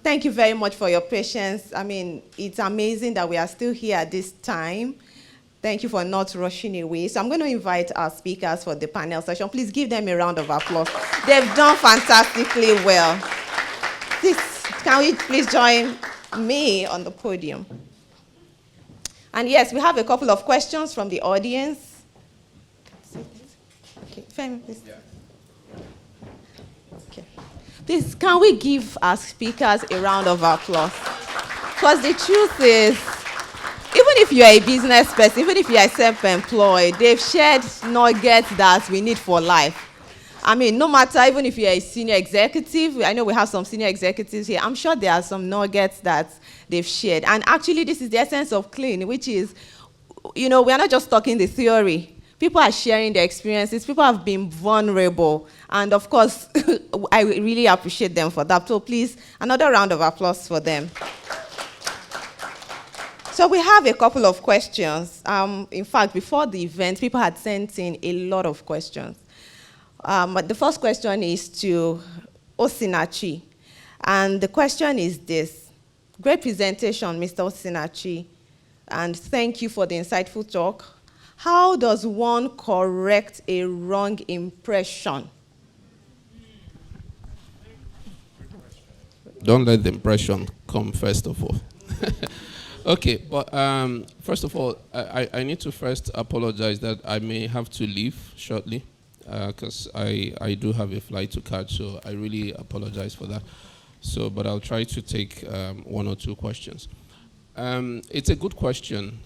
Thank you very much for your patience. I mean, it's amazing that we are still here at this time. Thank you for not rushing away. So I'm going to invite our speakers for the panel session. Please give them a round of applause. They've done fantastically well. Can we please join me on the podium? And yes, we have a couple of questions from the audience. Okay, Femi, please. Yeah. Okay. Please, can we give our speakers a round of applause? Because the truth is, even if you are a business person, even if you are self-employed, they've shared nuggets that we need for life. I mean, no matter, even if you're a senior executive, I know we have some senior executives here, I'm sure there are some nuggets that they've shared. And actually, this is the essence of C.L.E.A.N, which is, we are not just talking the theory. People are sharing their experiences. People have been vulnerable. And of course, I really appreciate them for that. So please, another round of applause for them. So we have a couple of questions. In fact, before the event, people had sent in a lot of questions. But the first question is to Osinachi. And the question is this. Great presentation, Mr. Osinachi. And thank you for the insightful talk. How does one correct a wrong impression? Don't let the impression come first of all. Okay, but first of all, I need to first apologize that I may have to leave shortly. Because I do have a flight to catch, so I really apologize for that. So, but I'll try to take one or two questions. It's a good question,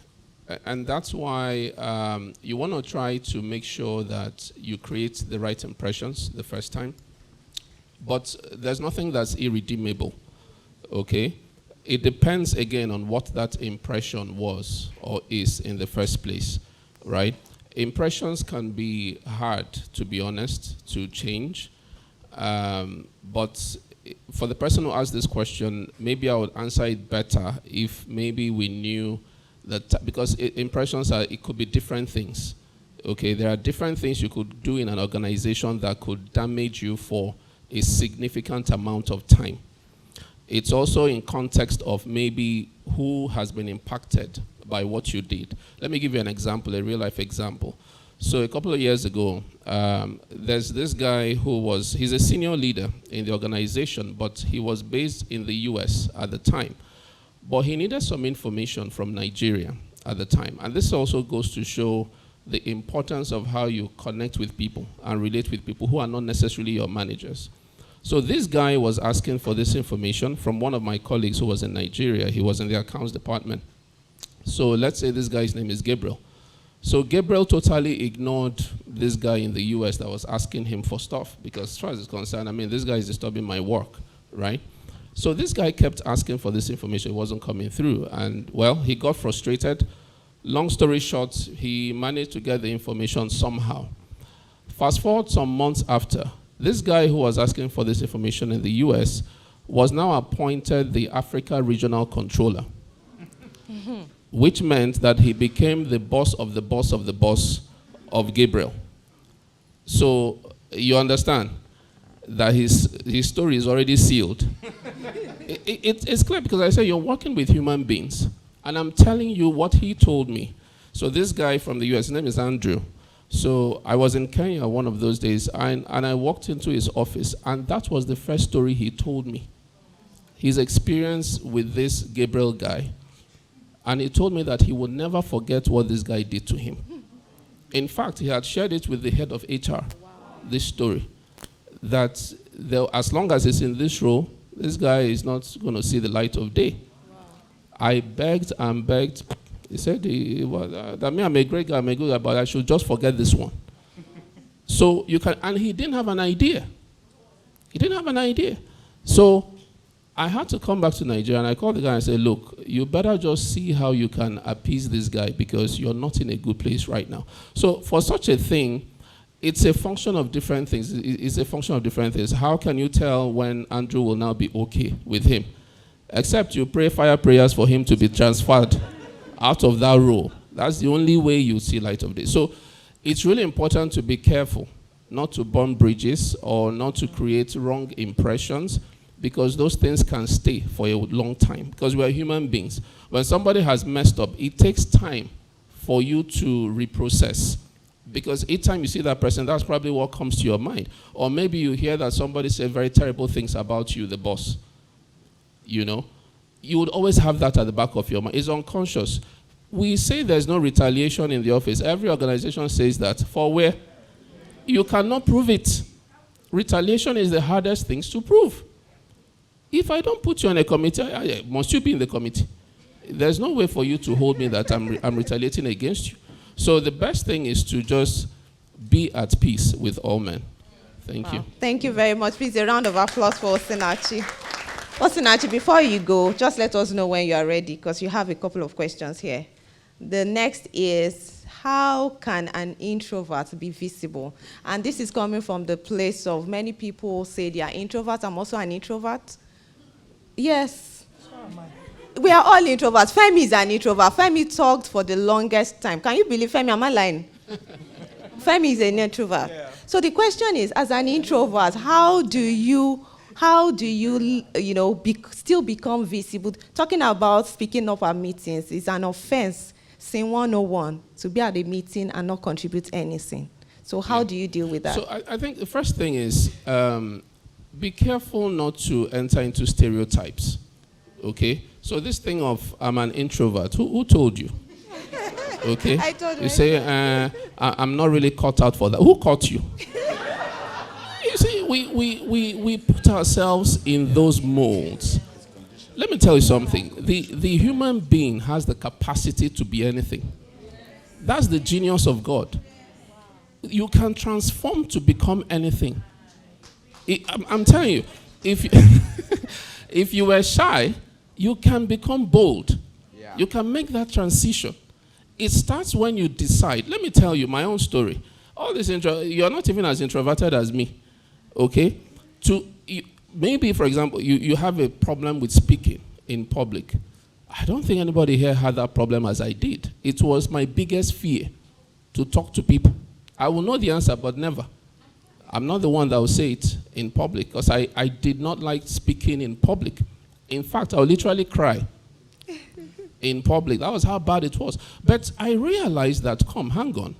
and that's why you want to try to make sure that you create the right impressions the first time. But there's nothing that's irredeemable, okay? It depends, again, on what that impression was or is in the first place, right? Impressions can be hard, to be honest, to change. But for the person who asked this question, maybe I would answer it better if maybe we knew that, because impressions it could be different things. Okay, there are different things you could do in an organization that could damage you for a significant amount of time. It's also in context of maybe who has been impacted by what you did. Let me give you an example, a real life example. So a couple of years ago, there's this guy he's a senior leader in the organization, but he was based in the US at the time. But he needed some information from Nigeria at the time. And this also goes to show the importance of how you connect with people and relate with people who are not necessarily your managers. So this guy was asking for this information from one of my colleagues who was in Nigeria. He was in the accounts department. So let's say this guy's name is Gabriel. So Gabriel totally ignored this guy in the US that was asking him for stuff because as far as it's concerned, I mean, this guy is disturbing my work, right? So this guy kept asking for this information. It wasn't coming through. And, well, he got frustrated. Long story short, he managed to get the information somehow. Fast forward some months after, this guy who was asking for this information in the US was now appointed the Africa Regional Controller. Which meant that he became the boss of the boss of the boss of Gabriel. So you understand that his story is already sealed. It's clear because I say you're working with human beings. And I'm telling you what he told me. So this guy from the US, his name is Andrew. So I was in Kenya one of those days, and I walked into his office, and that was the first story he told me. His experience with this Gabriel guy. And he told me that he would never forget what this guy did to him. In fact, he had shared it with the head of HR, this story, that as long as he's in this role, this guy is not going to see the light of day. I begged and begged. He said that me, I'm a great guy, I'm a good guy, but I should just forget this one. So you can, and he didn't have an idea. He didn't have an idea. So I had to come back to Nigeria, and I called the guy and said, look, you better just see how you can appease this guy because you're not in a good place right now. So for such a thing, it's a function of different things. It's a function of different things. How can you tell when Andrew will now be okay with him? Except you pray fire prayers for him to be transferred out of that role. That's the only way you see light of day. So it's really important to be careful, not to burn bridges or not to create wrong impressions. because those things can stay for a long time, because we're human beings. When somebody has messed up, it takes time for you to reprocess, because each time you see that person, that's probably what comes to your mind. Or maybe you hear that somebody said very terrible things about you, the boss. You know, you would always have that at the back of your mind. It's unconscious. We say there's no retaliation in the office. Every organization says that. For where? You cannot prove it. Retaliation is the hardest thing to prove. If I don't put you on a committee, must you be in the committee? There's no way for you to hold me that I'm retaliating against you. So the best thing is to just be at peace with all men. Thank you. Thank you very much. Please, a round of applause for Osinachi. Osinachi, before you go, just let us know when you are ready, because you have a couple of questions here. The next is, how can an introvert be visible? And this is coming from the place of many people say they are introverts. I'm also an introvert. Yes. We are all introverts. Femi is an introvert. Femi talked for the longest time. Can you believe Femi? Am I lying? Femi is an introvert. Yeah. So the question is, as an introvert, how do you still become visible? Talking about speaking up at meetings is an offense, sin 101, to be at a meeting and not contribute anything. So how do you deal with that? So I think the first thing is, be careful not to enter into stereotypes, okay? So this thing of I'm an introvert, who told you? Okay? I told you say, I'm not really cut out for that. Who caught you? You see, we put ourselves in those molds. Let me tell you something. The human being has the capacity to be anything. That's the genius of God. You can transform to become anything. I'm telling you, if you were shy, you can become bold. Yeah. You can make that transition. It starts when you decide. Let me tell you my own story. All this you're not even as introverted as me, okay? Maybe, for example, you have a problem with speaking in public. I don't think anybody here had that problem as I did. It was my biggest fear to talk to people. I will know the answer, but never. I'm not the one that will say it in public, because I did not like speaking in public. In fact, I would literally cry in public. That was how bad it was. But I realized that, hang on.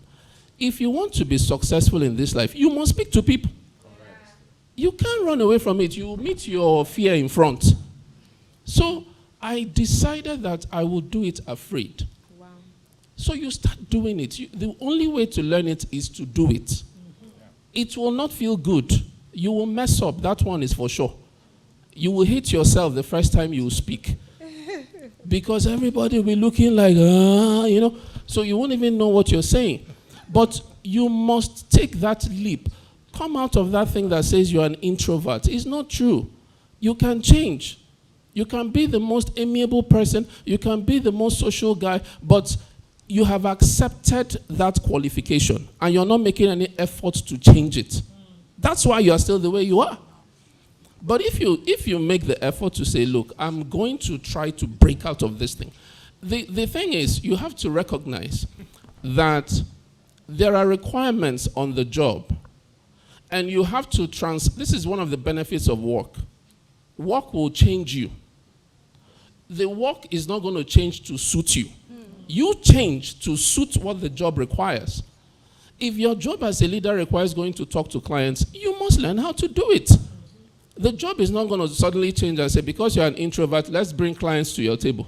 If you want to be successful in this life, you must speak to people. Correct. You can't run away from it. You meet your fear in front. So I decided that I would do it afraid. Wow. So you start doing it. The only way to learn it is to do it. Mm-hmm. It will not feel good. You will mess up. That one is for sure. You will hate yourself the first time you speak. Because everybody will be looking like, so you won't even know what you're saying. But you must take that leap. Come out of that thing that says you're an introvert. It's not true. You can change. You can be the most amiable person. You can be the most social guy. But you have accepted that qualification. And you're not making any effort to change it. That's why you are still the way you are. But if you make the effort to say, look, I'm going to try to break out of this thing. The thing is, you have to recognize that there are requirements on the job. And you have to this is one of the benefits of work. Work will change you. The work is not going to change to suit you. You change to suit what the job requires. If your job as a leader requires going to talk to clients, you must learn how to do it. The job is not going to suddenly change and say, because you're an introvert, let's bring clients to your table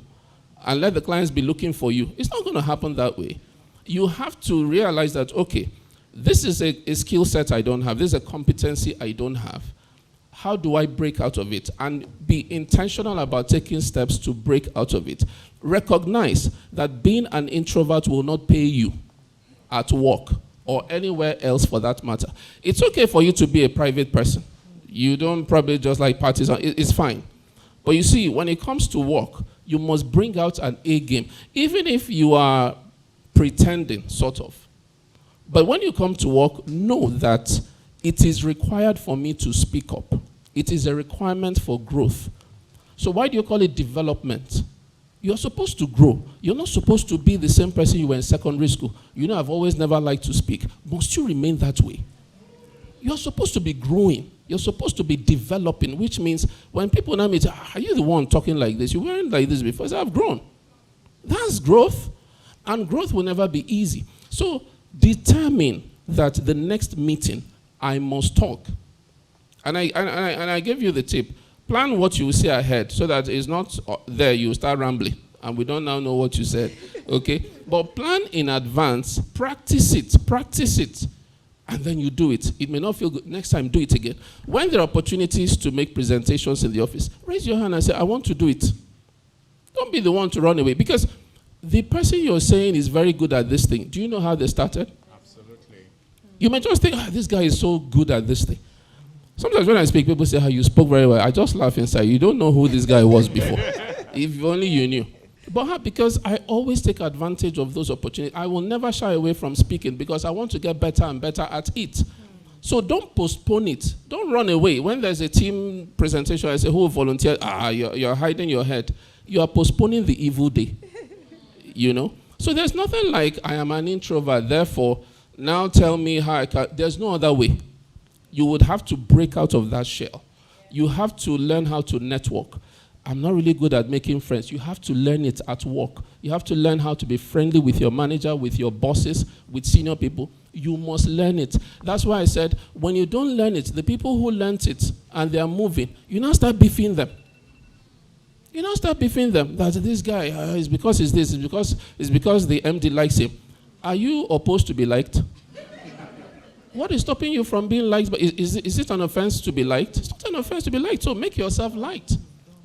and let the clients be looking for you. It's not going to happen that way. You have to realize that, okay, this is a skill set I don't have. This is a competency I don't have. How do I break out of it? And be intentional about taking steps to break out of it. Recognize that being an introvert will not pay you at work or anywhere else for that matter. It's okay for you to be a private person. You don't probably just like parties. It's fine. But you see, when it comes to work, you must bring out an A game. Even if you are pretending, sort of. But when you come to work, know that it is required for me to speak up. It is a requirement for growth. So why do you call it development? You're supposed to grow. You're not supposed to be the same person you were in secondary school. I've always never liked to speak. Must you remain that way? You're supposed to be growing. You're supposed to be developing, which means when people now meet, are you the one talking like this? You weren't like this before. I say, I've grown. That's growth. And growth will never be easy. So determine that the next meeting, I must talk. And I gave you the tip. Plan what you will say ahead so that it's not there, you start rambling. And we don't now know what you said. Okay? But plan in advance. Practice it. And then you do it. It may not feel good. Next time, do it again. When there are opportunities to make presentations in the office, raise your hand and say, I want to do it. Don't be the one to run away. Because the person you're saying is very good at this thing. Do you know how they started? Absolutely. You may just think, this guy is so good at this thing. Sometimes when I speak, people say, you spoke very well. I just laugh inside. You don't know who this guy was before. If only you knew. But because I always take advantage of those opportunities. I will never shy away from speaking because I want to get better and better at it. So don't postpone it. Don't run away. When there's a team presentation, I say, who volunteered? You're hiding your head. You are postponing the evil day. You know? So there's nothing like, I am an introvert, therefore, now tell me how I can. There's no other way. You would have to break out of that shell. You have to learn how to network. I'm not really good at making friends. You have to learn it at work. You have to learn how to be friendly with your manager, with your bosses, with senior people. You must learn it. That's why I said, when you don't learn it, the people who learned it and they are moving, you now start beefing them. That this guy is because he's this, it's because the MD likes him. Are you opposed to be liked? What is stopping you from being liked? Is it an offense to be liked? It's not an offense to be liked, so make yourself liked.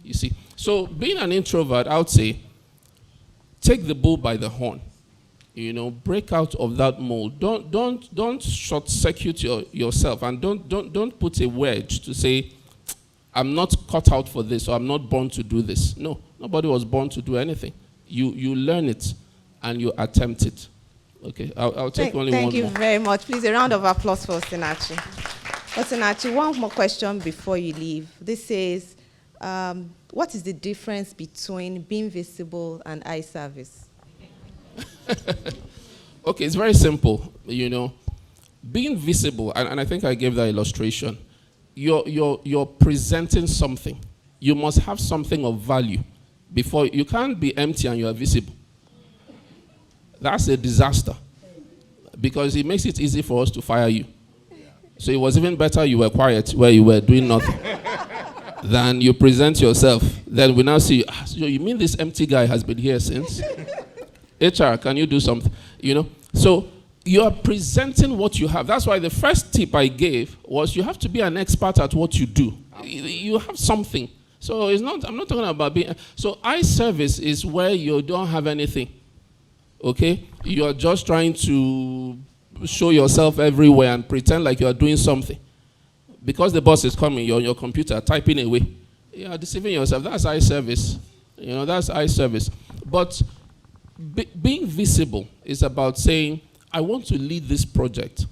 You see, so being an introvert, I would say, take the bull by the horn. Break out of that mold. Don't short circuit yourself, and don't put a wedge to say, I'm not cut out for this, or I'm not born to do this. No, nobody was born to do anything. You learn it, and you attempt it. Okay, I'll take only one more. Thank you very much. Please, a round of applause for Osinachi. Osinachi, one more question before you leave. This says, what is the difference between being visible and eye service? Okay, it's very simple. Being visible, and I think I gave that illustration. You're presenting something. You must have something of value before. You can't be empty and you are visible. That's a disaster, because it makes it easy for us to fire you. So it was even better you were quiet where you were doing nothing than you present yourself. Then we now see, so you mean this empty guy has been here since? HR, can you do something? So you are presenting what you have. That's why the first tip I gave was you have to be an expert at what you do. You have something. So I'm not talking about being. So eye service is where you don't have anything. Okay? You are just trying to show yourself everywhere and pretend like you are doing something. Because the boss is coming, you're on your computer typing away. You are deceiving yourself. That's eye service. That's eye service. But being visible is about saying, I want to lead this project.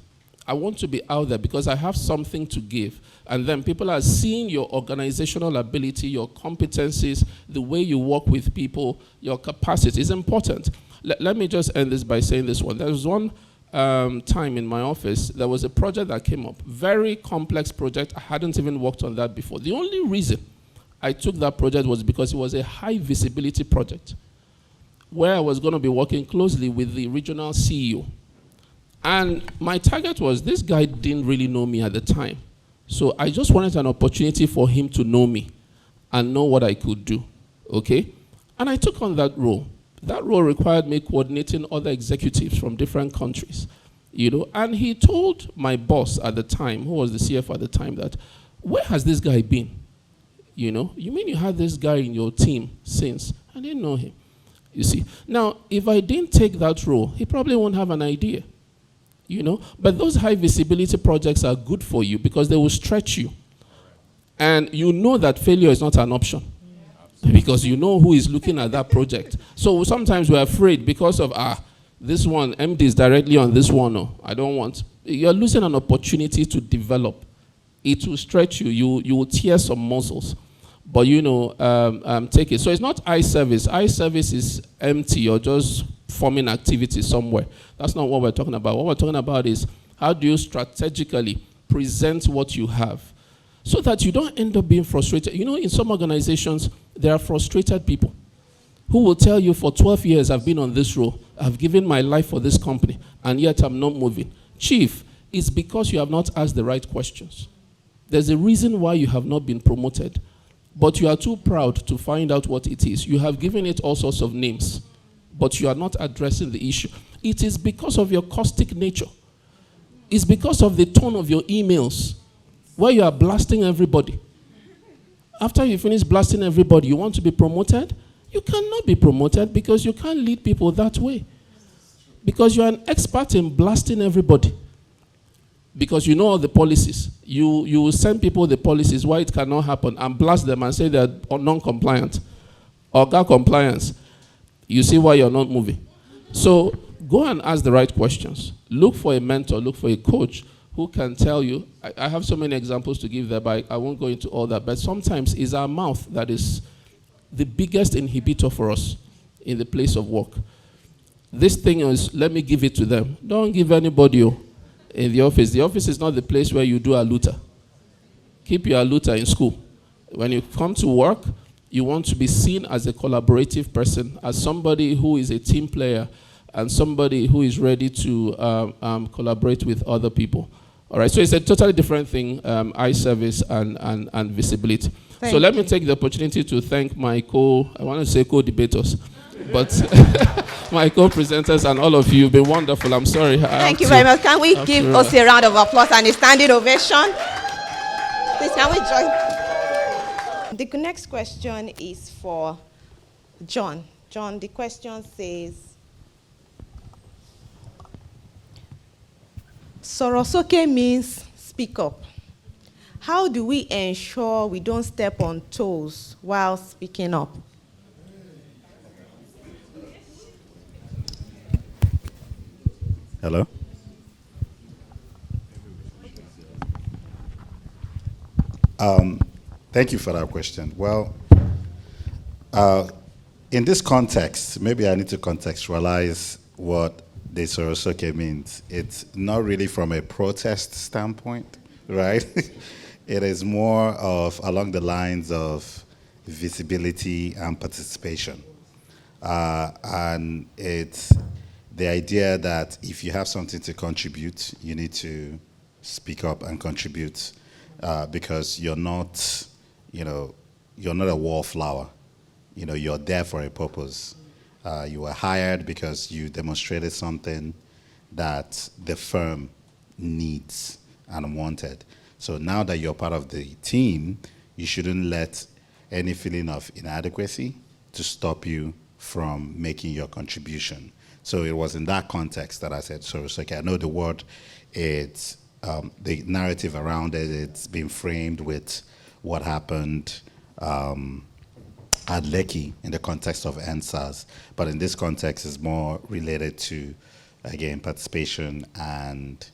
I want to be out there because I have something to give. And then people are seeing your organizational ability, your competencies, the way you work with people, your capacity is important. Let me just end this by saying this one. There was one time in my office, there was a project that came up. Very complex project. I hadn't even worked on that before. The only reason I took that project was because it was a high visibility project where I was going to be working closely with the regional CEO. And my target was, this guy didn't really know me at the time. So I just wanted an opportunity for him to know me and know what I could do. Okay? And I took on that role. That role required me coordinating other executives from different countries. And he told my boss at the time, who was the CFO at the time, that, where has this guy been? You mean you had this guy in your team since? I didn't know him. You see. Now, if I didn't take that role, he probably won't have an idea. But those high visibility projects are good for you because they will stretch you. And you know that failure is not an option. Because you know who is looking at that project. So sometimes we're afraid because of, this one, MD is directly on this one. No, I don't want. You're losing an opportunity to develop. It will stretch you. You will tear some muscles. But, take it. So it's not eye service. Eye service is empty or just forming activity somewhere. That's not what we're talking about. What we're talking about is, how do you strategically present what you have? so that you don't end up being frustrated. You know, in some organizations, there are frustrated people who will tell you, for 12 years I've been on this role, I've given my life for this company, and yet I'm not moving. Chief, it's because you have not asked the right questions. There's a reason why you have not been promoted, but you are too proud to find out what it is. You have given it all sorts of names, but you are not addressing the issue. It is because of your caustic nature. It's because of the tone of your emails, where you are blasting everybody. After you finish blasting everybody, you want to be promoted? You cannot be promoted because you can't lead people that way. Because you're an expert in blasting everybody. Because you know all the policies. You will send people the policies why it cannot happen and blast them and say they're non-compliant or got compliance. You see why you're not moving. So go and ask the right questions. Look for a mentor, look for a coach who can tell you. I have so many examples to give there, but I won't go into all that. But sometimes it's our mouth that is the biggest inhibitor for us in the place of work. This thing is, let me give it to them. Don't give anybody in the office. The office is not the place where you do a luta. Keep your luta in school. When you come to work, you want to be seen as a collaborative person, as somebody who is a team player, and somebody who is ready to collaborate with other people. All right, so it's a totally different thing, eye service and visibility. So let me take the opportunity to thank my co-debaters, but my co-presenters and all of you. You've been wonderful. I'm sorry. Thank you very much. Can we give us a round of applause and a standing ovation? Please, can we join? The next question is for John. John, the question says, Sorosoke means speak up. How do we ensure we don't step on toes while speaking up? Hello? Thank you for that question. Well, in this context, maybe I need to contextualize what the Sorosoke means. It's not really from a protest standpoint, right? It is more of along the lines of visibility and participation. And it's the idea that if you have something to contribute, you need to speak up and contribute because you're not, you're not a wallflower. You're there for a purpose. You were hired because you demonstrated something that the firm needs and wanted. So now that you're part of the team, you shouldn't let any feeling of inadequacy to stop you from making your contribution. So it was in that context that I said Sorosoke. I know the word, it's the narrative around it, it's been framed with what happened at Lekki in the context of NSAS, but in this context is more related to, again, participation and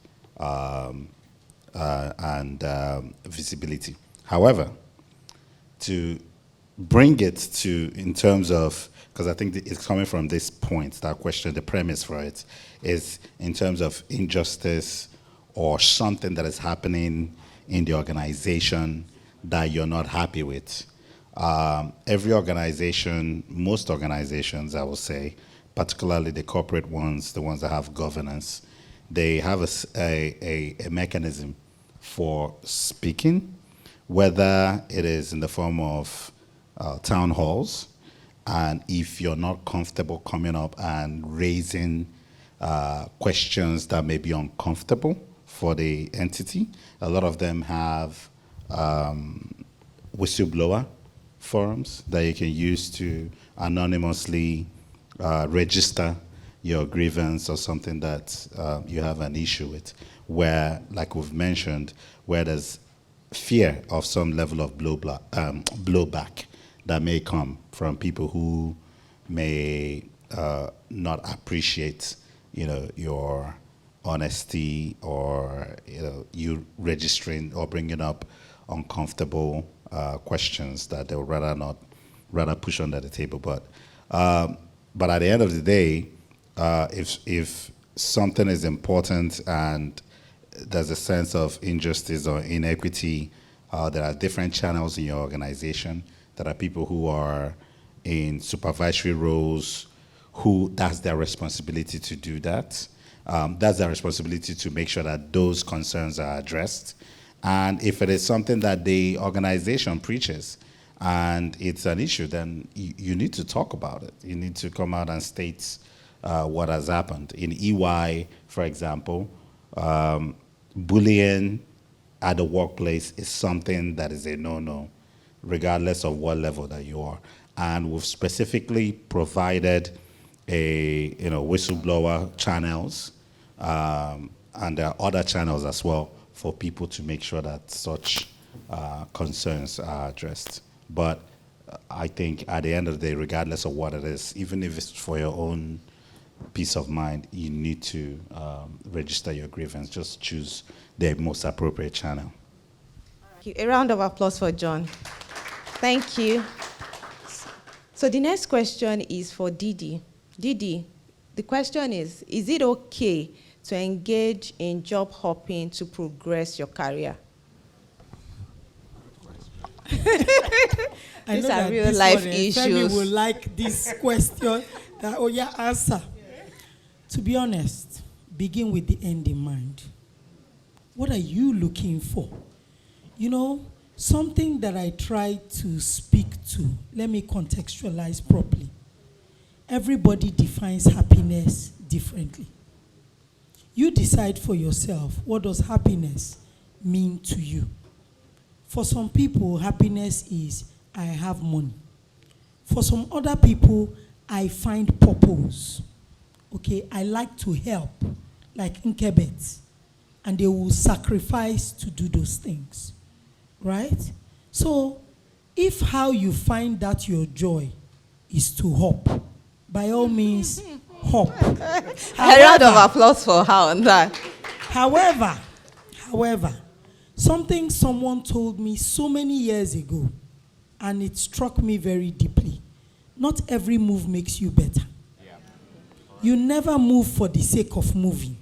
visibility. However, to bring it to, in terms of, because I think it's coming from this point, that question, the premise for it is in terms of injustice or something that is happening in the organization that you're not happy with. Every organization, most organizations, I will say, particularly the corporate ones, the ones that have governance, they have a mechanism for speaking, whether it is in the form of town halls, and if you're not comfortable coming up and raising questions that may be uncomfortable for the entity, a lot of them have whistleblower forums that you can use to anonymously register your grievance or something that you have an issue with, where, like we've mentioned, where there's fear of some level of blowback that may come from people who may not appreciate, your honesty or, you registering or bringing up uncomfortable questions that they'll rather push under the table. But at the end of the day, if something is important and there's a sense of injustice or inequity There are different channels in your organization. There are people who are in supervisory roles who that's their responsibility to do that. That's their responsibility to make sure that those concerns are addressed. And if it is something that the organization preaches and it's an issue, then you need to talk about it. You need to come out and state what has happened. In EY, for example, bullying at the workplace is something that is a no-no, regardless of what level that you are. And we've specifically provided whistleblower channels, and there are other channels as well for people to make sure that such concerns are addressed. But I think at the end of the day, regardless of what it is, even if it's for your own peace of mind, you need to register your grievance. Just choose the most appropriate channel. A round of applause for John. Thank you. So the next question is for Didi. Didi, the question is it okay to engage in job hopping to progress your career? I These know are that real this life one, issues. Femi will like this question. Answer. To be honest, begin with the end in mind. What are you looking for? Something that I try to speak to, let me contextualize properly. Everybody defines happiness differently. You decide for yourself, what does happiness mean to you? For some people, happiness is, I have money. For some other people, I find purpose. Okay, I like to help, like Nkebet, and they will sacrifice to do those things, right? So, if how you find that your joy is to hop, by all means, hop. A round of applause for her on that. However, something someone told me so many years ago, and it struck me very deeply. Not every move makes you better. You never move for the sake of moving.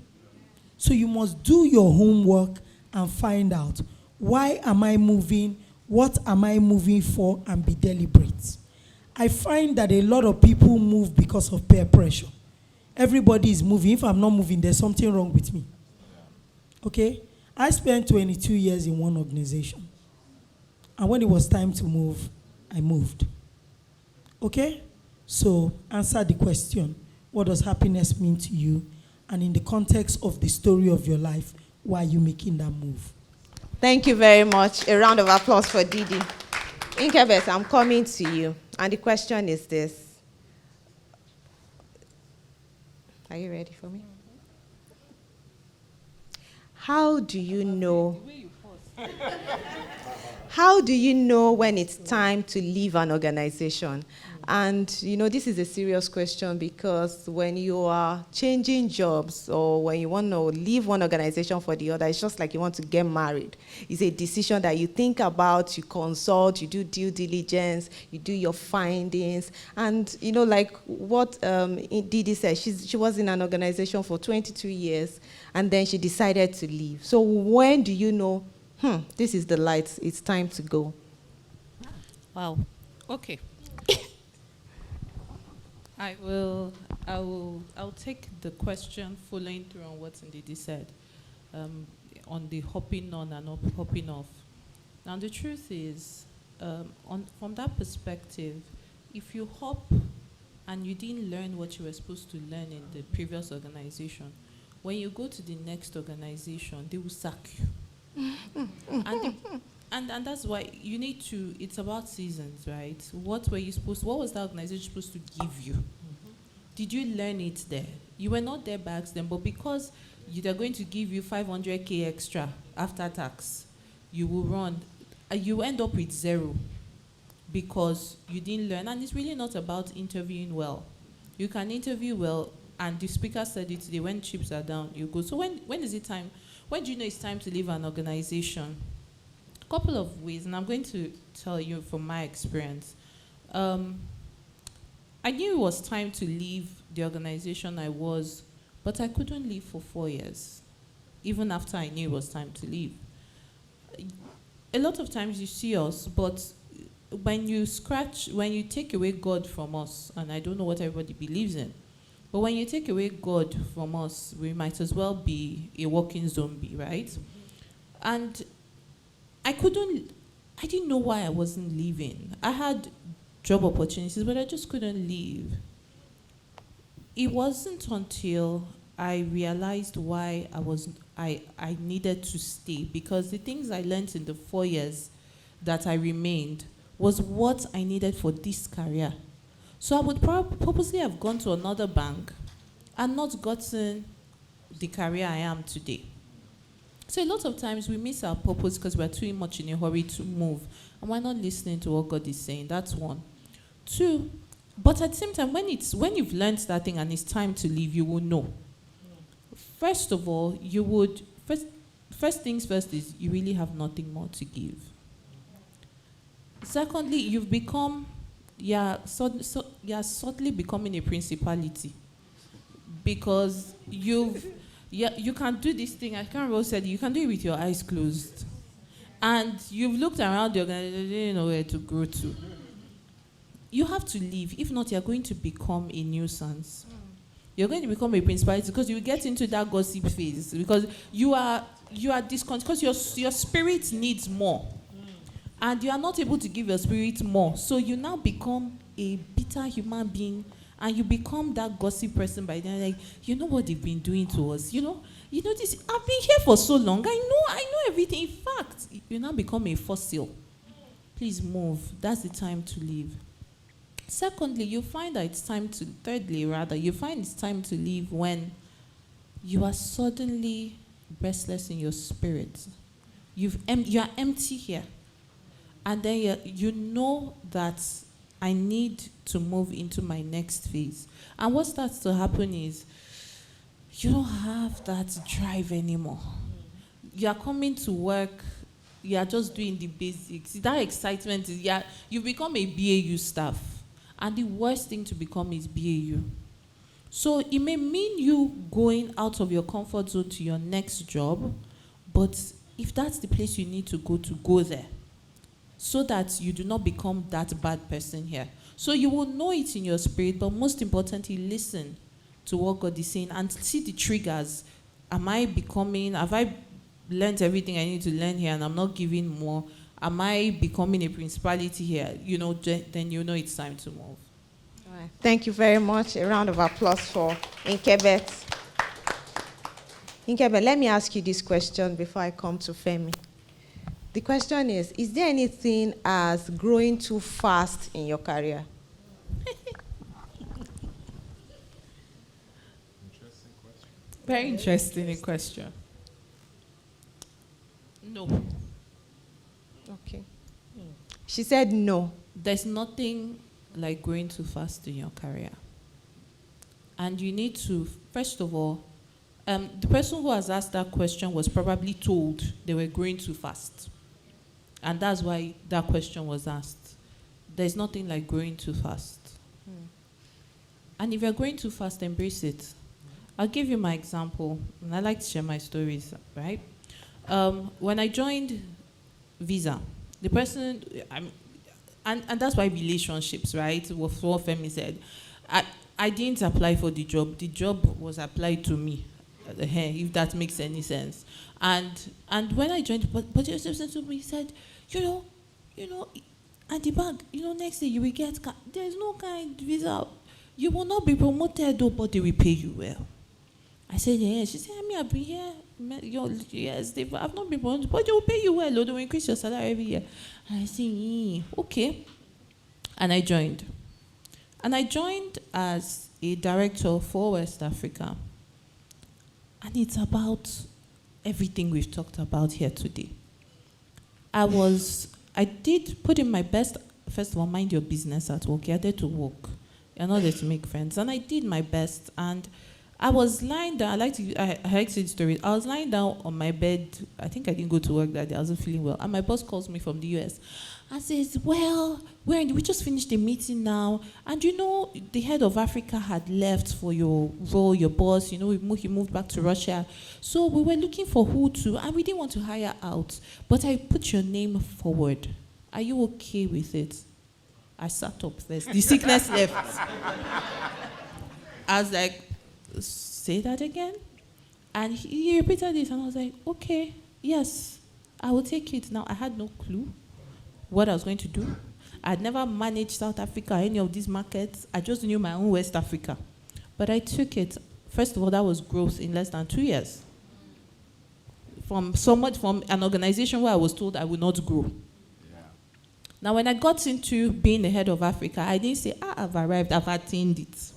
So you must do your homework and find out, why am I moving? What am I moving for? And be deliberate. I find that a lot of people move because of peer pressure. Everybody is moving. If I'm not moving, there's something wrong with me. Okay? I spent 22 years in one organization. And when it was time to move, I moved. Okay? So, answer the question. What does happiness mean to you? And in the context of the story of your life, why are you making that move? Thank you very much. A round of applause for Didi. Nkebet, I'm coming to you. And the question is this. Are you ready for me? How do you know? How do you know when it's time to leave an organization? And, this is a serious question because when you are changing jobs or when you want to leave one organization for the other, it's just like you want to get married. It's a decision that you think about, you consult, you do due diligence, you do your findings. And, like what Didi said, she was in an organization for 22 years and then she decided to leave. So when do you know, this is the light, it's time to go? Wow. Okay. I'll take the question following through on what Ndidi said, on the hopping on and hopping off. Now the truth is, from that perspective, if you hop and you didn't learn what you were supposed to learn in the previous organization, when you go to the next organization, they will sack you. And that's why you need to, it's about seasons, right? What was that organization supposed to give you? Did you learn it there? You were not there back then, but because they're going to give you 500K extra after tax, you will run, you end up with zero because you didn't learn. And it's really not about interviewing well. You can interview well, and the speaker said it today, when chips are down, you go. So when is it time? When do you know it's time to leave an organization? A couple of ways, and I'm going to tell you from my experience. I knew it was time to leave the organization I was, but I couldn't leave for 4 years, even after I knew it was time to leave. a lot of times you see us, but when you take away God from us, and I don't know what everybody believes in, but when you take away God from us, we might as well be a walking zombie, right? And I didn't know why I wasn't leaving. I had job opportunities, but I just couldn't leave. It wasn't until I realized why I needed to stay, because the things I learned in the 4 years that I remained was what I needed for this career. So I would purposely have gone to another bank and not gotten the career I am today. So a lot of times we miss our purpose because we're too much in a hurry to move, and we're not listening to what God is saying. That's one. Two, but at the same time, when you've learned that thing and it's time to leave, you will know. First of all, first things first is you really have nothing more to give. Secondly, you've become, you're subtly becoming a principality, because you can do this thing. I can't remember who said it, you can do it with your eyes closed. And you've looked around the organization, you don't know where to go to. You have to leave. If not, you're going to become a nuisance. You're going to become a principality because you get into that gossip phase, because you are discontent, because your spirit needs more. And you are not able to give your spirit more. So you now become a bitter human being, and you become that gossip person by then, like, you know what they've been doing to us? You know this, I've been here for so long. I know everything. In fact, you now become a fossil. Please move. That's the time to leave. Thirdly, you find it's time to leave when you are suddenly restless in your spirit. You are empty here. And then you know that I need to move into my next phase. And what starts to happen is you don't have that drive anymore. You are coming to work, you are just doing the basics. That excitement is, you become a BAU staff. And the worst thing to become is BAU. So it may mean you going out of your comfort zone to your next job, but if that's the place you need to go there, so that you do not become that bad person here. So you will know it in your spirit, but most importantly, listen to what God is saying and see the triggers. Have I learned everything I need to learn here and I'm not giving more? Am I becoming a principality here? Then you know it's time to move. All right. Thank you very much. A round of applause for Nkebet. Nkebet, let me ask you this question before I come to Femi. The question is there anything as growing too fast in your career? Interesting question. Very interesting question. No. Okay. She said no. There's nothing like growing too fast in your career. And you need to, first of all, the person who has asked that question was probably told they were growing too fast. And that's why that question was asked. There's nothing like growing too fast. And if you're growing too fast, embrace it. I'll give you my example. And I like to share my stories, right? When I joined Visa, the person, and that's why relationships, right? What Femi said. I didn't apply for the job. The job was applied to me, if that makes any sense. And when I joined, but he said, you know, at the bank, next day you will get, there's no kind visa. You will not be promoted, though, but they will pay you well. I said, yeah. She said, I've been here. Yes, I've not been promoted, but they will pay you well. They will increase your salary every year. And I said, okay. And I joined. And I joined as a director for West Africa. And it's about everything we've talked about here today. I did put in my best. First of all, mind your business at work. You're there to work. You're not there to make friends. And I did my best. And I was lying down. I like to see the story. I was lying down on my bed. I think I didn't go to work that day. I wasn't feeling well. And my boss calls me from the US and says, well, we just finished the meeting now. And you know, the head of Africa had left for your role, your boss. You know, he moved back to Russia. So we were looking for who to, and we didn't want to hire out. But I put your name forward. Are you okay with it? I sat up first. The sickness left. I was like, say that again? And he repeated it, and I was like, okay, yes, I will take it. Now, I had no clue what I was going to do. I had never managed South Africa or any of these markets. I just knew my own West Africa. But I took it. First of all, that was growth in less than 2 years. From an organization where I was told I would not grow. Yeah. Now, when I got into being the head of Africa, I didn't say, I've arrived, I've attained it.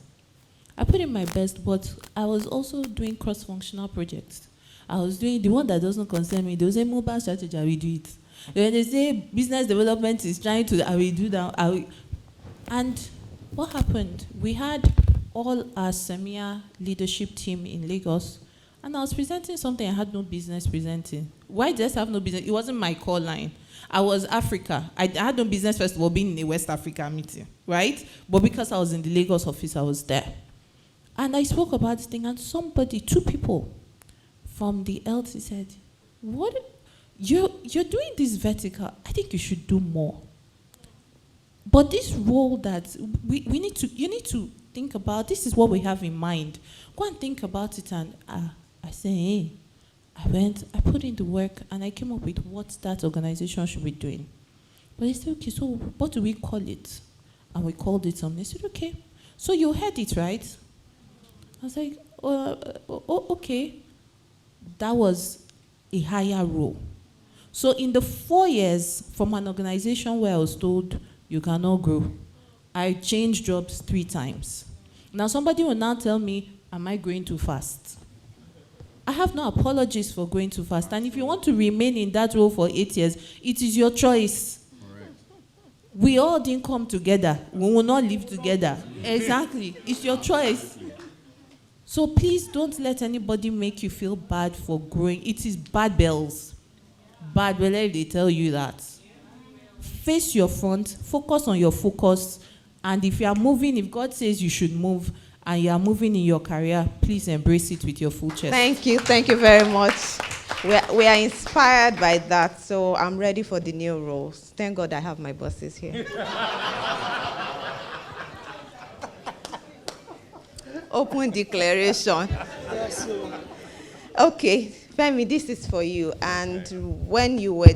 I put in my best, but I was also doing cross-functional projects. I was doing the one that doesn't concern me. They will say mobile strategy, I will do it. When they say business development is trying to, I will do that. And what happened? We had all our SEMIA leadership team in Lagos, and I was presenting something I had no business presenting. Why did I have no business? It wasn't my core line. I was Africa. I had no business, first of all, being in a West Africa meeting, right? But because I was in the Lagos office, I was there. And I spoke about this thing, and two people from the LT said, what, you're doing this vertical, I think you should do more. But this role that you need to think about, this is what we have in mind. Go and think about it, and I said, hey, I put in the work, and I came up with what that organization should be doing. But they said, okay, so what do we call it? And we called it something. They said, okay, so you heard it, right? I was like, okay. That was a higher role. So in the 4 years from an organization where I was told you cannot grow, I changed jobs 3 times. Now somebody will now tell me, am I growing too fast? I have no apologies for going too fast. And if you want to remain in that role for 8 years, it is your choice. Right. We all didn't come together. We will not live together. Exactly. It's your choice. So please don't let anybody make you feel bad for growing. It is bad bells. Bad bells, they tell you that. Face your front, focus on your focus, and if you are moving, if God says you should move, and you are moving in your career, please embrace it with your full chest. Thank you very much. We are inspired by that, so I'm ready for the new roles. Thank God I have my bosses here. Open declaration. Okay, Femi, this is for you. And when you were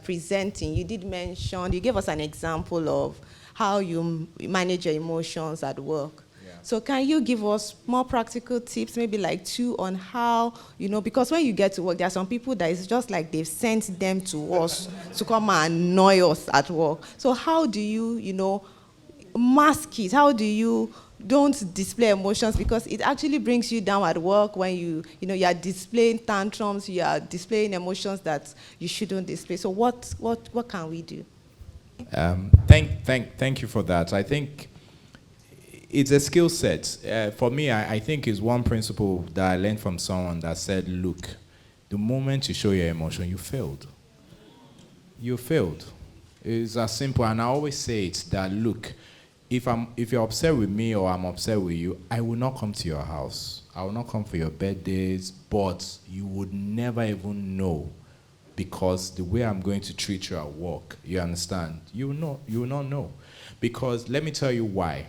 presenting, you gave us an example of how you manage your emotions at work. Yeah. So can you give us more practical tips, maybe like 2 on how, because when you get to work, there are some people that it's just like they've sent them to us to come and annoy us at work. So how do you, mask it? How do you don't display emotions, because it actually brings you down at work when you are displaying tantrums, you are displaying emotions that you shouldn't display. So what can we do? Thank you for that. I think it's a skill set. For me, I think it's one principle that I learned from someone that said, look, the moment you show your emotion, you failed. You failed. It's as simple, and I always say it, that look, if you're upset with me or I'm upset with you, I will not come to your house. I will not come for your birthdays, but you would never even know, because the way I'm going to treat you at work, you understand? You will not know. Because let me tell you why.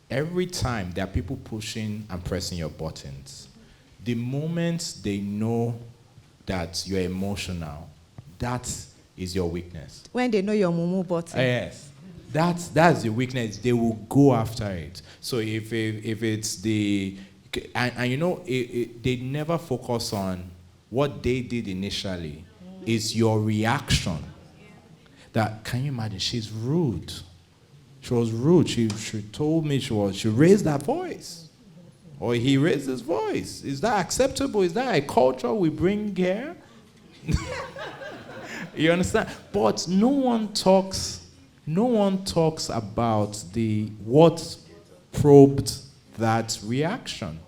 Every time there are people pushing and pressing your buttons, the moment they know that you're emotional, that is your weakness. When they know your mumu button. Yes. That's the weakness. They will go after it. So if it's the, they never focus on what they did initially. Is your reaction. That, can you imagine? She's rude. She was rude. She told me she raised her voice, or he raised his voice. Is that acceptable? Is that a culture we bring here? You understand? But no one talks about what probed that reaction.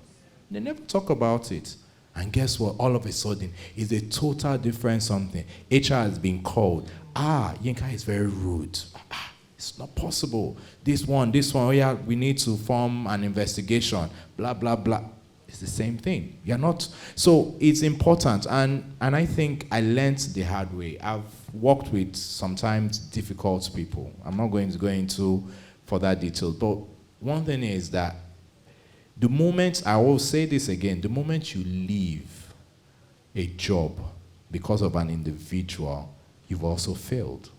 They never talk about it. And guess what? All of a sudden, it's a total different something. HR has been called. Yinka is very rude. It's not possible. This one, oh yeah, we need to form an investigation. Blah, blah, blah. It's the same thing. You're not. So it's important. And I think I learned the hard way. I've worked with sometimes difficult people. I'm not going to go into further details. But one thing is that the moment, I will say this again, the moment you leave a job because of an individual, you've also failed.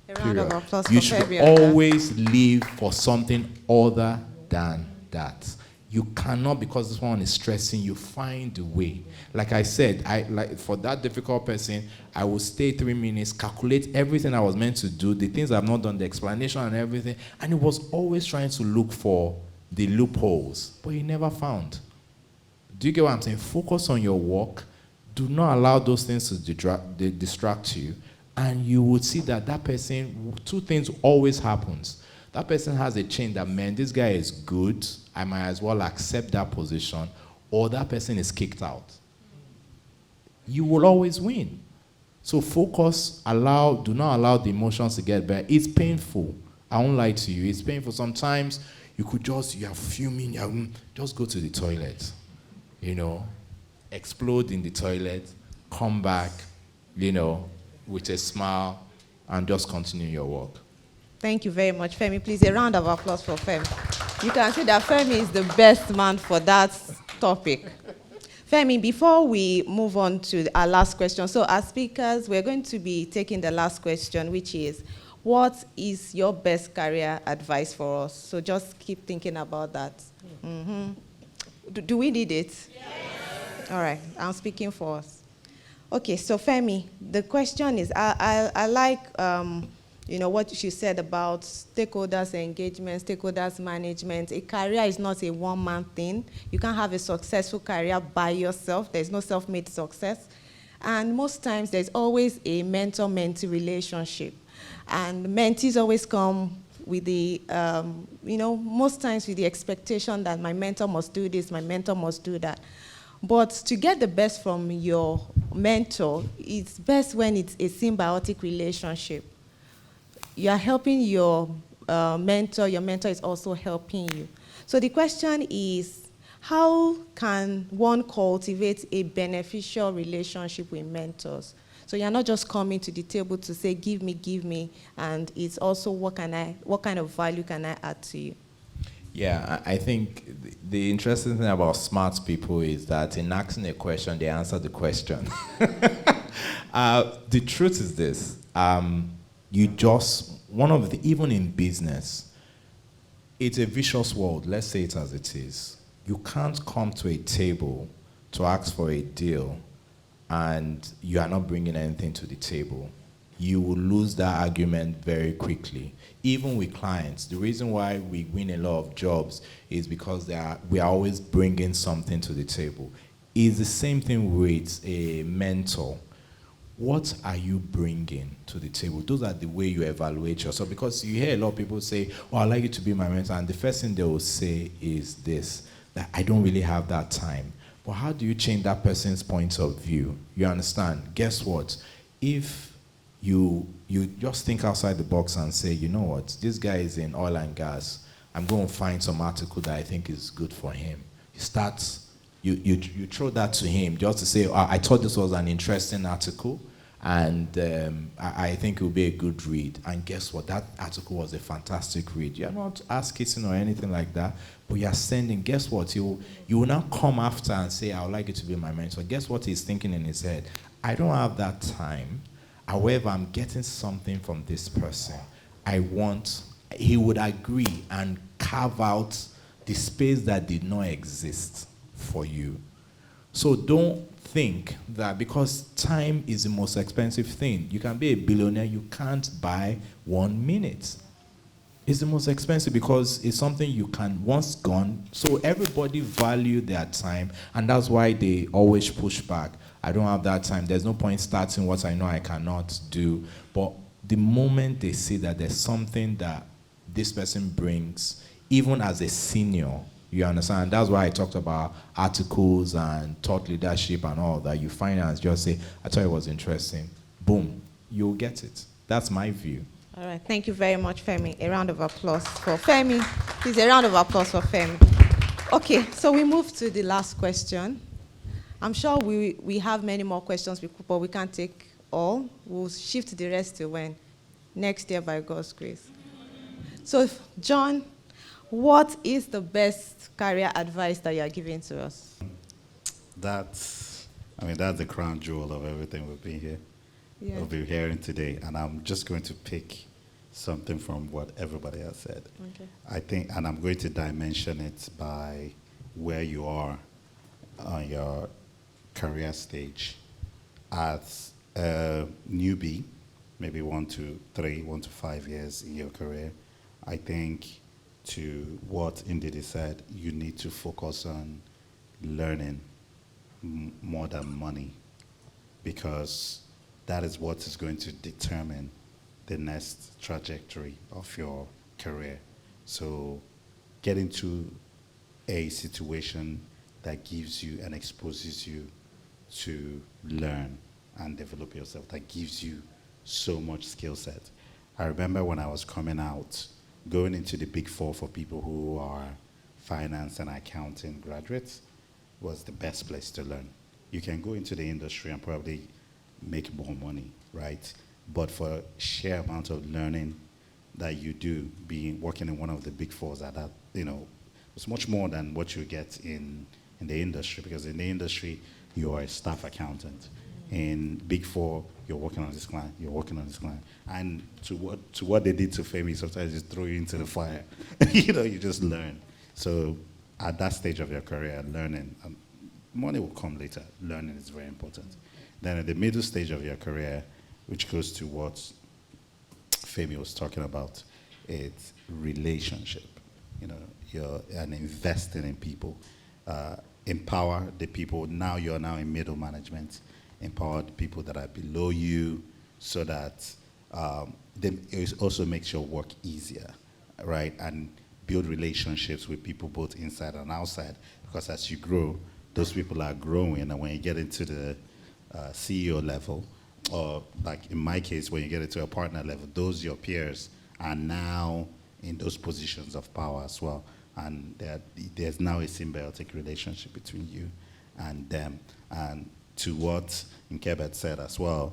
A round of applause You for should Fabian. always live for something other than that. You cannot, because this one is stressing you, find a way. Like I said, like for that difficult person, I will stay 3 minutes, calculate everything I was meant to do, the things I've not done, the explanation and everything, and it was always trying to look for the loopholes, but he never found. Do you get what I'm saying? Focus on your work. Do not allow those things to distract you, and you would see that person, 2 things always happens. That person has a change that, man, this guy is good, I might as well accept that position, or that person is kicked out. You will always win. So focus, do not allow the emotions to get better. It's painful. I won't lie to you. It's painful. Sometimes you are fuming, just go to the toilet, explode in the toilet, come back, with a smile, and just continue your work. Thank you very much, Femi. Please, a round of applause for Femi. You can see that Femi is the best man for that topic. Femi, before we move on to our last question, so as speakers, we're going to be taking the last question, which is, what is your best career advice for us? So just keep thinking about that. Mm-hmm. Do we need it? Yes. All right, I'm speaking for us. Okay, so Femi, the question is, I like what you said about stakeholders engagement, stakeholders management. A career is not a one-man thing. You can't have a successful career by yourself. There's no self-made success. And most times, there's always a mentor-mentee relationship. And mentees always come with the, most times with the expectation that my mentor must do this, my mentor must do that. But to get the best from your mentor, it's best when it's a symbiotic relationship. You are helping your mentor is also helping you. So the question is, how can one cultivate a beneficial relationship with mentors? So you're not just coming to the table to say, give me, and it's also what kind of value can I add to you? Yeah, I think the interesting thing about smart people is that in asking a question, they answer the question. The truth is this, even in business, it's a vicious world, let's say it as it is. You can't come to a table to ask for a deal and you are not bringing anything to the table. You will lose that argument very quickly. Even with clients, the reason why we win a lot of jobs is because we are always bringing something to the table. It's the same thing with a mentor. What are you bringing to the table? Those are the way you evaluate yourself. Because you hear a lot of people say, oh, I'd like you to be my mentor. And the first thing they will say is this, that I don't really have that time. But how do you change that person's point of view? You understand? Guess what? If you just think outside the box and say, you know what, this guy is in oil and gas. I'm going to find some article that I think is good for him. You throw that to him just to say, I thought this was an interesting article, and I think it will be a good read. And guess what? That article was a fantastic read. You're not ass-kissing or anything like that, but you're sending. Guess what? You will now come after and say, I would like you to be my mentor. Guess what he's thinking in his head? I don't have that time. However, I'm getting something from this person. He would agree and carve out the space that did not exist for you. So don't think that because time is the most expensive thing. You can be a billionaire, you can't buy 1 minute. It's the most expensive because it's something you can once gone. So everybody value their time, and that's why they always push back. I don't have that time. There's no point starting what I know I cannot do. But the moment they see that there's something that this person brings, even as a senior, You understand? That's why I talked about articles and thought leadership and all that. You finance, just say, I thought it was interesting. Boom, you'll get it. That's my view. All right, thank you very much, Femi. A round of applause for Femi. Please, a round of applause for Femi. Okay, so we move to the last question. I'm sure we have many more questions, but we can't take all. We'll shift the rest to when? Next year, by God's grace. So, John, what is the best career advice that you are giving to us? That's the crown jewel of everything we've been here. Yeah. We'll be hearing today, and I'm just going to pick something from what everybody has said. Okay. I think, and I'm going to dimension it by where you are on your career stage. As a newbie, maybe 1 to 3, 1 to 5 years in your career, I think to what Ndidi said, you need to focus on learning more than money, because that is what is going to determine the next trajectory of your career. So get into a situation that gives you and exposes you to learn and develop yourself, that gives you so much skill set. I remember when I was coming out, going into the Big Four for people who are finance and accounting graduates was the best place to learn. You can go into the industry and probably make more money, right? But for sheer amount of learning that you do, working in one of the Big Fours at that, it's much more than what you get in the industry, because in the industry, you are a staff accountant. In Big Four, you're working on this client, you're working on this client. And to what they did to Femi, sometimes just throw you into the fire. You just learn. So at that stage of your career, learning, money will come later. Learning is very important. Then at the middle stage of your career, which goes to what Femi was talking about, it's relationship. You're investing in people. Empower the people. Now you're in middle management. Empower the people that are below you, so that it also makes your work easier, right? And build relationships with people both inside and outside, because as you grow, those people are growing, and when you get into the CEO level, or like in my case, when you get into a partner level, those your peers are now in those positions of power as well. And there's now a symbiotic relationship between you and them. And to what Nkebet said as well,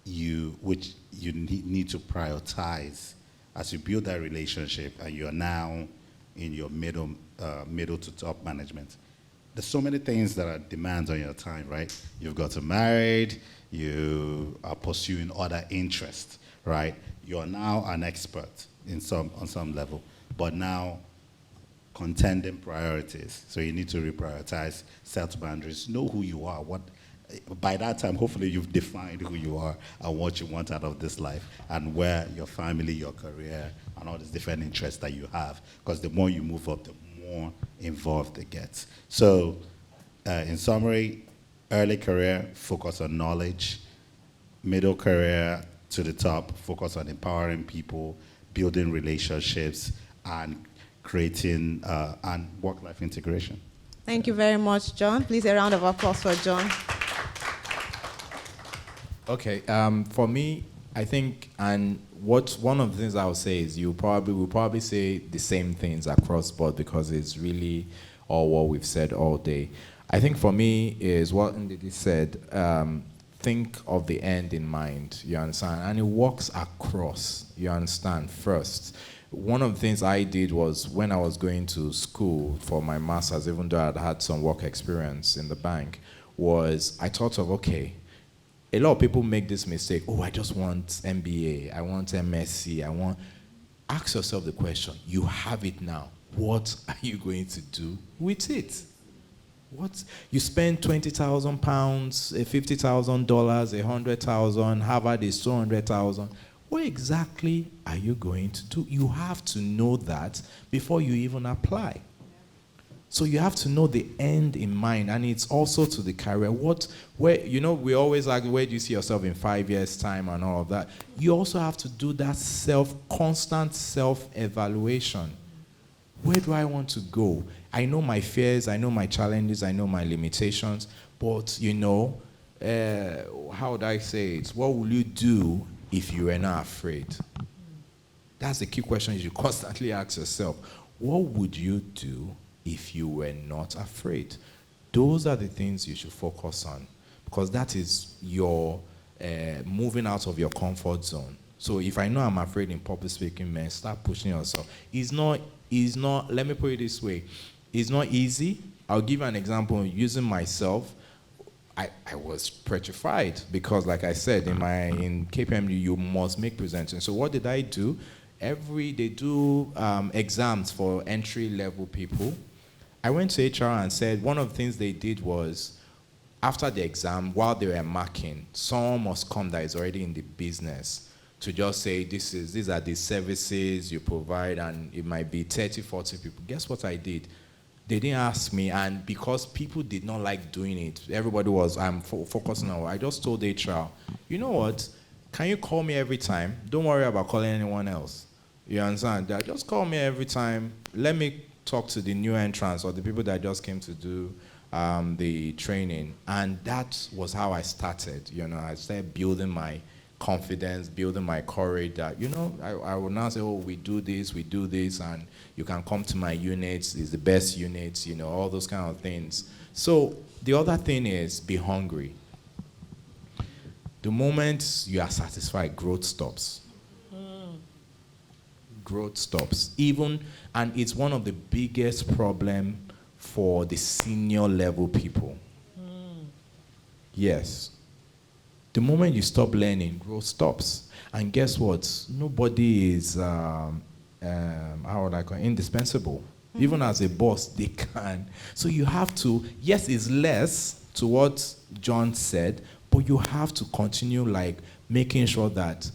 which you need to prioritize as you build that relationship, and you're now in your middle to top management. There's so many things that are demands on your time, right? You've got married, you are pursuing other interests, right? You're now an expert on some level, but now contending priorities. So you need to reprioritize, set boundaries, know who you are. By that time, hopefully you've defined who you are and what you want out of this life, and where your family, your career, and all these different interests that you have. Because the more you move up, the more involved it gets. So in summary, early career, focus on knowledge. Middle career to the top, focus on empowering people, building relationships, and creating and work-life integration. Thank you very much, John. Please, a round of applause for John. Okay, for me, I think, and one of the things I would say is we'll probably say the same things across board, because it's really all what we've said all day. I think for me is what Ndidi said, think of the end in mind, you understand? And it works across, you understand, first. One of the things I did was, when I was going to school for my master's, even though I'd had some work experience in the bank, was I thought of, okay, a lot of people make this mistake, I just want MBA, I want MSc, ask yourself the question, you have it now, what are you going to do with it? What? You spend £20,000, $50,000, $100,000, Harvard is $200,000. What exactly are you going to do? You have to know that before you even apply. So you have to know the end in mind, and it's also to the career. We always argue, where do you see yourself in 5 years' time and all of that? You also have to do that constant self-evaluation. Where do I want to go? I know my fears, I know my challenges, I know my limitations, but how would I say it? What will you do if you were not afraid? That's the key question you should constantly ask yourself. What would you do if you were not afraid? Those are the things you should focus on, because that is your moving out of your comfort zone. So if I know I'm afraid in public speaking, man, start pushing yourself. It's not, let me put it this way. It's not easy. I'll give you an example using myself. I was petrified because, like I said, in KPMG, you must make presentations. So what did I do? They do exams for entry-level people. I went to HR and said one of the things they did was, after the exam, while they were marking, someone must come that is already in the business to just say, these are the services you provide, and it might be 30, 40 people. Guess what I did? They didn't ask me, and because people did not like doing it, everybody was, focusing on, I just told HR, you know what, can you call me every time? Don't worry about calling anyone else. You understand? Just call me every time. Let me talk to the new entrants or the people that just came to do the training. And that was how I started. I started building my confidence, building my courage that, I will now say, we do this, and you can come to my units, it's the best units, all those kind of things. So the other thing is, be hungry. The moment you are satisfied, growth stops. Growth stops. And it's one of the biggest problems for the senior level people. Yes. The moment you stop learning, growth stops. And guess what? Nobody is, indispensable. Even as a boss, they can. So you have to, yes, it's less to what John said, but you have to continue making sure that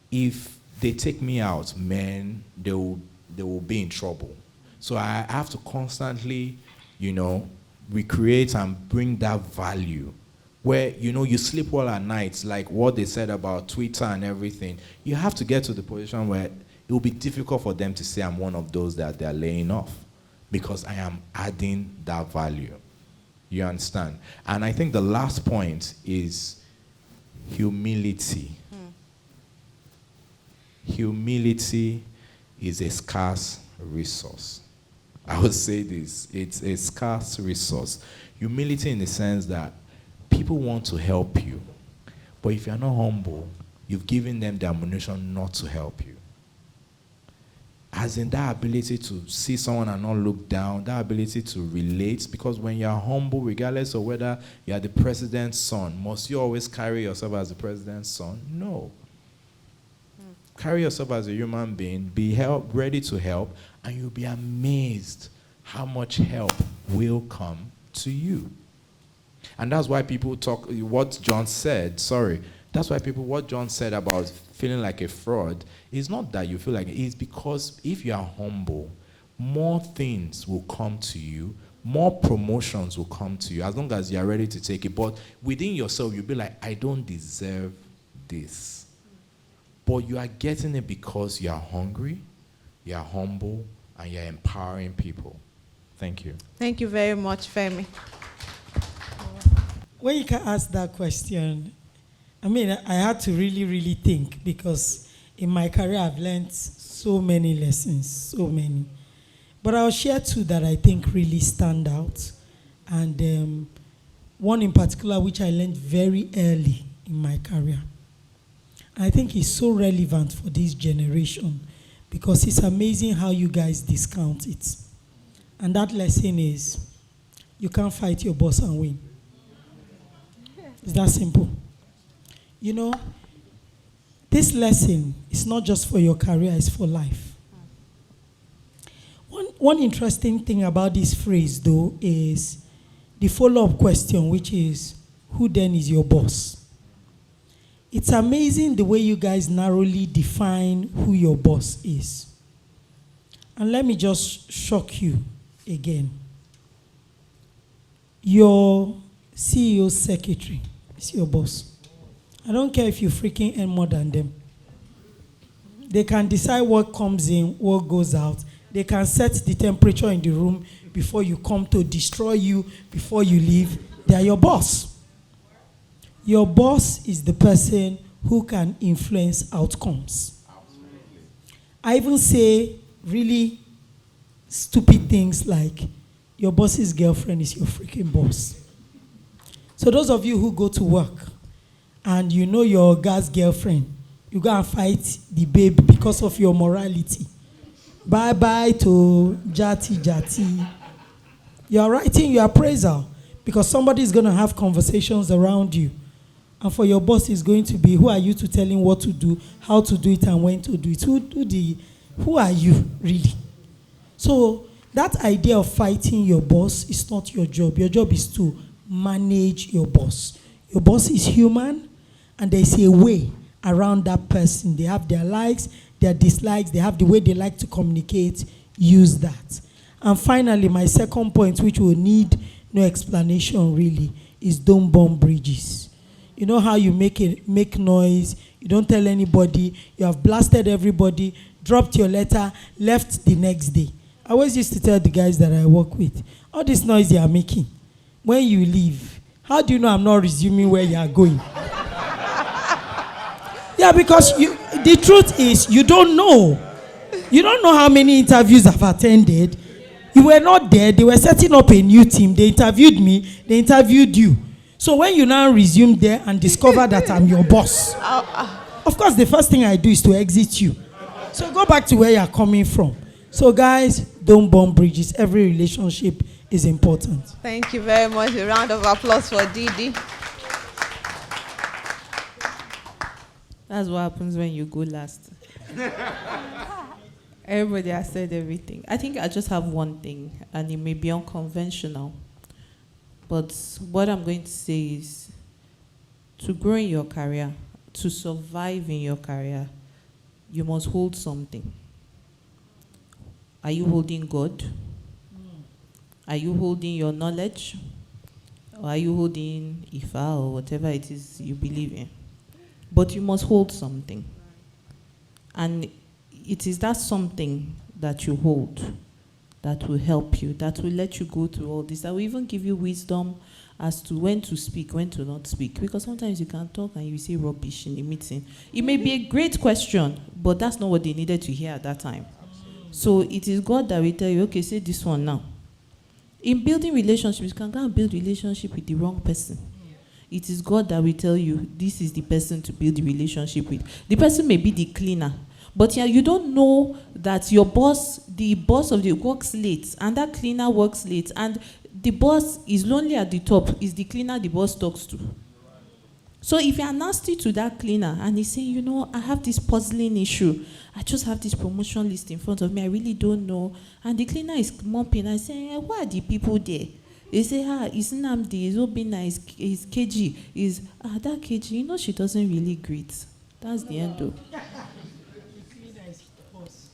if they take me out, man, they will be in trouble. So I have to constantly, recreate and bring that value. Where, you sleep well at night, like what they said about Twitter and everything. You have to get to the position where it will be difficult for them to say I'm one of those that they're laying off, because I am adding that value. You understand? And I think the last point is humility. Humility is a scarce resource. I would say this, it's a scarce resource. Humility in the sense that people want to help you, but if you're not humble, you've given them the ammunition not to help you. As in that ability to see someone and not look down, that ability to relate, because when you're humble, regardless of whether you're the president's son, must you always carry yourself as the president's son? No. Carry yourself as a human being, be ready to help, and you'll be amazed how much help will come to you. And that's why people talk, what John said about feeling like a fraud is not that you feel like it, it's because if you are humble, more things will come to you, more promotions will come to you, as long as you are ready to take it. But within yourself, you'll be like, I don't deserve this. But you are getting it because you are hungry, you are humble, and you are empowering people. Thank you. Thank you very much, Femi. When you can ask that question, I had to really, really think, because in my career I've learned so many lessons, so many. But I'll share two that I think really stand out. And one in particular which I learned very early in my career. I think it's so relevant for this generation, because it's amazing how you guys discount it. And that lesson is, you can't fight your boss and win. It's that simple. This lesson is not just for your career, it's for life. One interesting thing about this phrase, though, is the follow-up question, which is, who then is your boss? It's amazing the way you guys narrowly define who your boss is. And let me just shock you again. Your CEO's secretary is your boss. I don't care if you freaking earn more than them. They can decide what comes in, what goes out. They can set the temperature in the room before you come to destroy you, before you leave. They are your boss. Your boss is the person who can influence outcomes. I even say really stupid things like, your boss's girlfriend is your freaking boss. So those of you who go to work and you know your guy's girlfriend, you go and fight the babe because of your morality. Bye-bye to Jati. You are writing your appraisal because somebody is going to have conversations around you. And for your boss is going to be, who are you to tell him what to do, how to do it, and when to do it? Who are you, really? So that idea of fighting your boss is not your job. Your job is to manage your boss. Your boss is human, and there is a way around that person. They have their likes, their dislikes, they have the way they like to communicate. Use that. And finally, my second point, which will need no explanation really, is don't burn bridges. You know how you make noise, you don't tell anybody, you have blasted everybody, dropped your letter, left the next day. I always used to tell the guys that I work with, all this noise you are making, when you leave, how do you know I'm not resuming where you are going? Yeah, because the truth is, you don't know. You don't know how many interviews I've attended. You were not there, they were setting up a new team, they interviewed me, they interviewed you. So when you now resume there and discover that I'm your boss, of course the first thing I do is to exit you. So go back to where you're coming from. So guys, don't burn bridges. Every relationship is important. Thank you very much. A round of applause for Didi. That's what happens when you go last. Everybody has said everything. I think I just have one thing, and it may be unconventional. But what I'm going to say is, to grow in your career, to survive in your career, you must hold something. Are you holding God? Are you holding your knowledge? Or are you holding Ifa or whatever it is you believe in? But you must hold something. And it is that something that you hold that will help you, that will let you go through all this, that will even give you wisdom as to when to speak, when to not speak. Because sometimes you can talk and you say rubbish in a meeting. It may be a great question, but that's not what they needed to hear at that time. So it is God that will tell you, okay, say this one now. In building relationships, you can go and build relationship with the wrong person. It is God that will tell you, this is the person to build the relationship with. The person may be the cleaner, but yeah, you don't know that your boss, the boss of the works late, and that cleaner works late, and the boss is lonely at the top, is the cleaner the boss talks to. So if you are nasty to that cleaner, and he's saying, you know, I have this puzzling issue, I just have this promotion list in front of me, I really don't know, and the cleaner is mopping, and saying, why are the people there? They say, it's Namdi, it's Obina, it's KG, that KG, you know she doesn't really greet. That's the end though.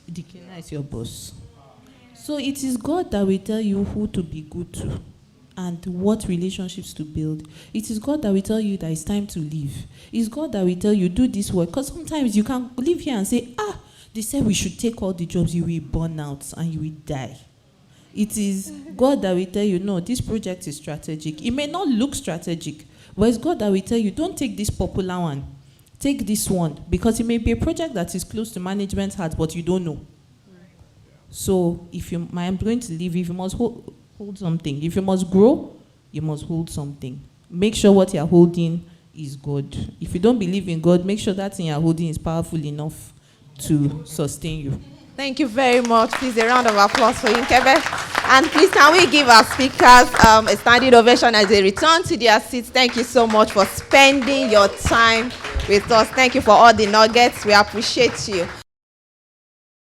The cleaner is your boss. So it is God that will tell you who to be good to and what relationships to build. It is God that will tell you that it's time to leave. It's God that will tell you, do this work. Because sometimes you can live here and say, they said we should take all the jobs, you will burn out and you will die. It is God that will tell you, no, this project is strategic. It may not look strategic, but it's God that will tell you, don't take this popular one. Take this one, because it may be a project that is close to management's heart, but you don't know. So if I'm going to leave, if you must hold something. If you must grow, you must hold something. Make sure what you're holding is God. If you don't believe in God, make sure that thing you're holding is powerful enough to sustain you. Thank you very much. Please, a round of applause for Nkebe. And please, can we give our speakers a standing ovation as they return to their seats? Thank you so much for spending your time with us. Thank you for all the nuggets. We appreciate you.